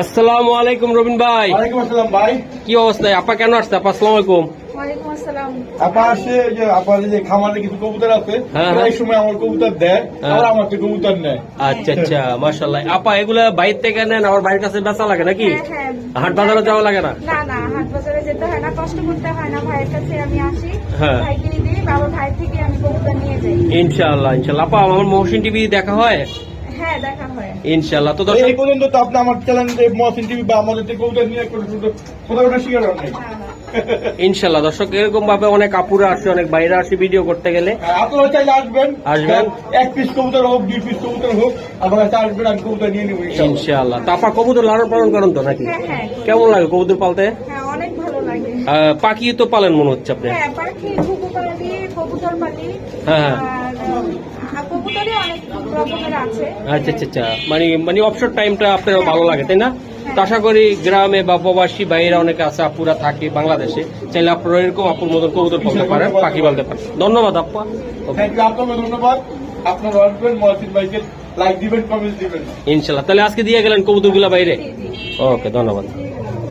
আসসালামু আলাইকুম রবিন ভাই। ওয়ালাইকুম আসসালাম ভাই। কি অবস্থা? আপা কেন আসছে? আপা আসসালামু আলাইকুম। ওয়ালাইকুম আসসালাম। আপা আসছে যে আপনার যে খামারে কিছু কবুতর আছে, হ্যাঁ, এই সময় আমার কবুতর দেয়, হ্যাঁ। আর আমাকে কবুতর নেয়। আচ্ছা আচ্ছা, মাশাআল্লাহ। আপা এগুলা বাইরে থেকে নেন, আমার বাড়ির কাছে বেচা লাগে নাকি? হ্যাঁ, হ্যাঁ। হাট বাজারে যাওয়া লাগে না? না না, হাট বাজারে যেতে হয় না, কষ্ট করতে হয় না। ভাইয়ের কাছে আমি আসি, হ্যাঁ। ভাইকে দিই, বাবা ভাই থেকে আমি কবুতর নিয়ে যাই। ইনশাআল্লাহ ইনশাআল্লাহ। আপা আমার মহসিন টিভি দেখা হয়? হ্যাঁ, দেখা হয়। ইনশাআল্লাহ। তো এই দর্শক পর্যন্ত তো আপনি আমার চ্যানেল মহসিন টিভি বা আমাদের থেকে কবুতর নিয়ে কোথাও শিকার হন নাই। না, না। ইনশাআল্লাহ দর্শক, এরকম ভাবে অনেক আপুরা আসে, অনেক বাইরে আসে ভিডিও করতে গেলে। আপনারা চাইলে আসবেন, আসবেন। এক পিস কবুতর হোক, 2 পিস কবুতর হোক, আমার কাছে আসবেন, আমি কবুতর নিয়ে নেবো ইনশাআল্লাহ। ইনশাআল্লাহ। তো আপা কবুতর লালন পালন করেন তো নাকি? হ্যাঁ, হ্যাঁ। কেমন লাগে কবুতর পালতে? হ্যাঁ, অনেক ভালো লাগে। পাখি তো পালেন মনে হচ্ছে আপনি। হ্যাঁ, পাখি, ঘুঘু পালি, কবুতর পালি। হ্যাঁ। আর কবুতরই অনেক রকমের আছে। আচ্ছা আচ্ছা আচ্ছা, মানে অবসর টাইমটা আপনার ভালো লাগে তাই না? তো আশা করি গ্রামে বা প্রবাসী বাইরে অনেকে আছে, আপুরা থাকে বাংলাদেশে, চাইলে আপনারা এরকম আপুর মতন কবুতর পালতে পারেন, পাখি পালতে পারেন। ধন্যবাদ আপা। থ্যাংক ইউ, আপনাকে ধন্যবাদ। আপনারা আসবেন, মহসিন ভাইকে লাইক দিবেন, কমেন্ট দিবেন। ইনশাল্লাহ। তাহলে আজকে দিয়ে গেলেন কবুতরগুলা বাইরে? জি, জি। ওকে, ধন্যবাদ।